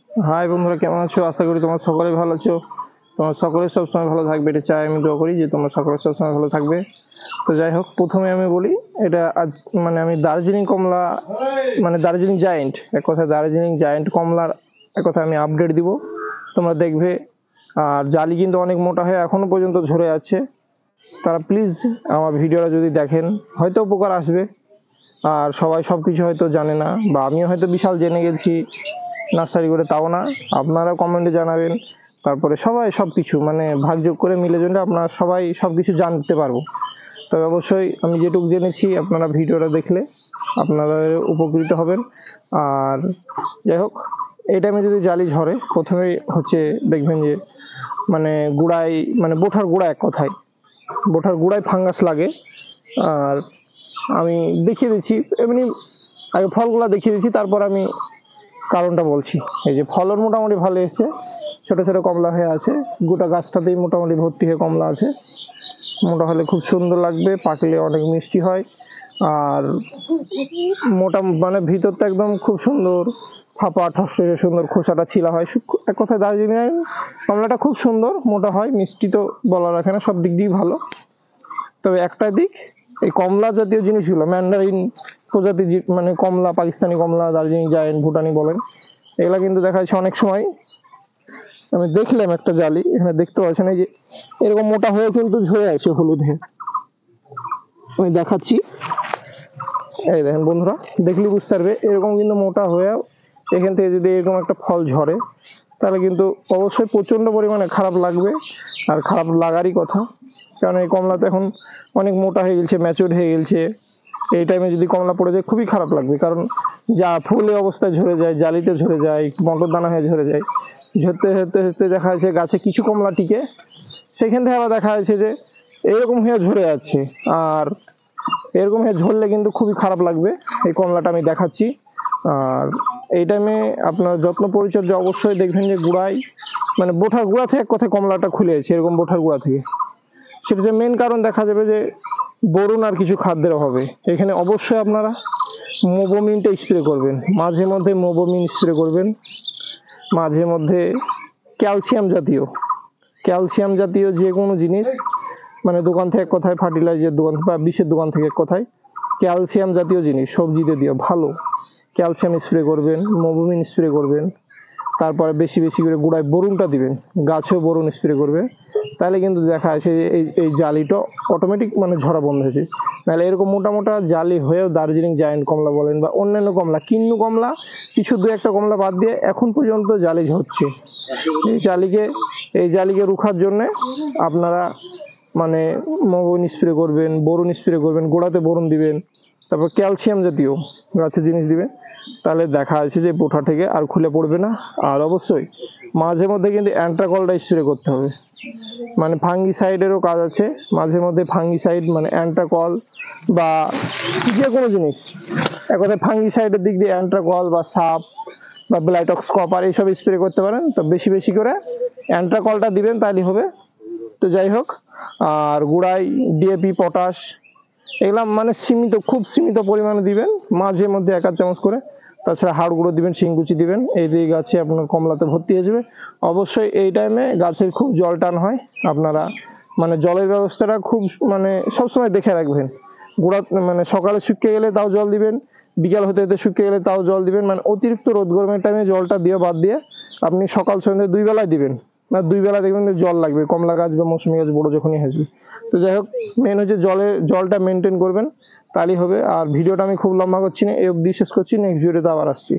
High বন্ধুরা, কেমন আছো? আশা করি তোমরা সকলে ভালো আছো। তোমরা সকলে সবসময় ভালো থাকবে, এটা চাই, আমি দোয়া করি যে তোমরা সকলে সবসময় ভালো থাকবে। তো যাই হোক, প্রথমে আমি বলি, এটা আজ মানে আমি দার্জিলিং কমলা, মানে দার্জিলিং জায়েন্ট, এক কথায় দার্জিলিং জায়েন্ট কমলার এক কথায় আমি আপডেট দিব, তোমরা দেখবে। আর জালি কিন্তু অনেক মোটা হয়ে এখনো পর্যন্ত ঝরে আছে। তারা প্লিজ আমার ভিডিওটা যদি দেখেন, হয়তো উপকার আসবে। আর সবাই সব কিছু হয়তো জানে না, বা আমিও হয়তো বিশাল জেনে গেছি নার্সারি করে, তাও না। আপনারা কমেন্টে জানাবেন, তারপরে সবাই সব কিছু মানে ভাগযোগ করে মিলে জন্য আপনারা সবাই সব কিছু জানতে পারবো। তবে অবশ্যই আমি যেটুকু জেনেছি, আপনারা ভিডিওটা দেখলে আপনারা উপকৃত হবেন। আর যাই হোক, এই টাইমে যদি জালি ঝরে, প্রথমেই হচ্ছে দেখবেন যে মানে গুড়ায়, মানে বোঠার গুঁড়া, এক কথায় বোঠার গুঁড়ায় ফাঙ্গাস লাগে। আর আমি দেখিয়ে দিচ্ছি, এমনি আগে ফলগুলা দেখিয়ে দিচ্ছি, তারপর আমি কারণটা বলছি। এই যে ফলন মোটামুটি ভালো এসছে, ছোট ছোট কমলা হয়ে আছে, গোটা গাছটাতেই মোটামুটি ভর্তি হয়ে কমলা আছে। মোটা হলে খুব সুন্দর লাগবে, পাকলে অনেক মিষ্টি হয়। আর মোটা মানে ভিতরটা একদম খুব সুন্দর ফাঁপা ঠসে সুন্দর, খোসাটা ছিলা হয়। এক কথায় দার্জিলিং কমলাটা খুব সুন্দর, মোটা হয়, মিষ্টি তো বলা রাখে না, সব দিক দিয়ে ভালো। তবে একটা দিক, এই কমলা জাতীয় জিনিসগুলো, ম্যান্ডারিন প্রজাতি মানে কমলা, পাকিস্তানি কমলা, দার্জিলিং জায়েন্ট, ভুটানি বলেন, এগুলা কিন্তু দেখা যাচ্ছে অনেক সময়, আমি দেখলাম একটা জালি এখানে দেখতে পাচ্ছেন, এই যে এরকম মোটা হয়েও কিন্তু ঝরে আছে হলুদ হয়ে। আমি দেখাচ্ছি, এই দেখেন বন্ধুরা, দেখলে বুঝতে পারবে, এরকম কিন্তু মোটা হয়েও এখান থেকে যদি এরকম একটা ফল ঝরে, তাহলে কিন্তু অবশ্যই প্রচন্ড পরিমাণে খারাপ লাগবে। আর খারাপ লাগারই কথা, কারণ এই কমলা তো এখন অনেক মোটা হয়ে গেছে, ম্যাচিউর হয়ে গেছে। এই টাইমে যদি কমলা পড়ে যায় খুবই খারাপ লাগবে, কারণ যা ফুলে অবস্থায় ঝরে যায়, জালিতে ঝরে যায়, মটর দানা হয়ে ঝরে যায়। ঝরতে ঝরতে ঝরতে দেখা যাচ্ছে গাছে কিছু কমলা টিকে, সেখান থেকে আবার দেখা যাচ্ছে যে এরকম হয়ে ঝরে যাচ্ছে। আর এরকম হয়ে ঝরলে কিন্তু খুবই খারাপ লাগবে। এই কমলাটা আমি দেখাচ্ছি। আর এই টাইমে আপনার যত্ন পরিচর্যা অবশ্যই দেখবেন যে গুড়াই, মানে বোঠার গুঁড়া থেকে এক কথায় কমলাটা খুলে আছে, এরকম বোঠার গুঁড়া থেকে। সেটা যে মেন কারণ দেখা যাবে যে বোরন আর কিছু খাদ্যের অভাবে। এখানে অবশ্যই আপনারা মোবোমিনটা স্প্রে করবেন, মাঝে মধ্যে মোবোমিন স্প্রে করবেন, মাঝে মধ্যে ক্যালসিয়াম জাতীয়, ক্যালসিয়াম জাতীয় যে কোনো জিনিস, মানে দোকান থেকে এক কথায়, ফার্টিলাইজার দোকান বা বিষের দোকান থেকে এক কথায় ক্যালসিয়াম জাতীয় জিনিস সবজিতে দিও, ভালো ক্যালসিয়াম স্প্রে করবেন, মোবোমিন স্প্রে করবেন। তারপরে বেশি বেশি করে গুঁড়ায় বরুণটা দিবেন, গাছেও বরুণ স্প্রে করবে। তাহলে কিন্তু দেখা যাচ্ছে যে এই জালিটা অটোমেটিক মানে ঝরা বন্ধ হয়েছে। নাহলে এরকম মোটা মোটা জালি হয়েও দার্জিলিং জায়েন্ট কমলা বলেন বা অন্যান্য কমলা, কিন্নু কমলা, কিছু দু একটা কমলা বাদ দিয়ে এখন পর্যন্ত জালি ঝরছে। এই জালিকে রুখার জন্যে আপনারা মানে মগন স্প্রে করবেন, বরুণ স্প্রে করবেন, গোড়াতে বরুণ দিবেন, তারপর ক্যালসিয়াম জাতীয় গাছের জিনিস দিবেন। তাহলে দেখা যাচ্ছে যে পোঠা থেকে আর খুলে পড়বে না। আর অবশ্যই মাঝে মধ্যে কিন্তু অ্যান্ট্রাকলটা স্প্রে করতে হবে, মানে ফাঙ্গিসাইডেরও কাজ আছে। মাঝে মধ্যে ফাঙ্গিসাইড মানে অ্যান্ট্রাকল বা যে কোনো জিনিস, এক কথায় ফাঙ্গিসাইডের দিক দিয়ে অ্যান্ট্রাকল বা সাপ বা ব্লাইটক্স কপার এইসব স্প্রে করতে পারেন। তো বেশি বেশি করে অ্যান্ট্রাকলটা দিবেন, তাহলে হবে। তো যাই হোক, আর গুড়াই ডিএপি, পটাশ, এগুলা মানে সীমিত, খুব সীমিত পরিমাণে দিবেন, মাঝে মধ্যে 1 চামচ করে। তাছাড়া হাড় গুঁড়ো দিবেন, শিংকুচি দিবেন, এই দিয়ে গাছে আপনার কমলাতে ভর্তি হয়ে যাবে। অবশ্যই এই টাইমে গাছের খুব জল টান হয়, আপনারা মানে জলের ব্যবস্থাটা খুব মানে সবসময় দেখে রাখবেন। গোড়া মানে সকালে শুকিয়ে গেলে তাও জল দিবেন, বিকাল হতে হতে শুকিয়ে গেলে তাও জল দিবেন। মানে অতিরিক্ত রোদ গরমের টাইমে জলটা দিয়ে বাদ দিয়ে আপনি সকাল সন্ধ্যে 2 বেলায় দিবেন। না 2 বেলা দেখবেন যে জল লাগবে, কমলা গাছ বা মৌসুমি গাছ বড় যখনই আসবে। তো যাই হোক, মেন হচ্ছে জলটা মেনটেন করবেন, তাহলেই হবে। আর ভিডিওটা আমি খুব লম্বা করছি না, এই অবধি শেষ করছি, নেক্সট ভিডিওতে আবার আসছি।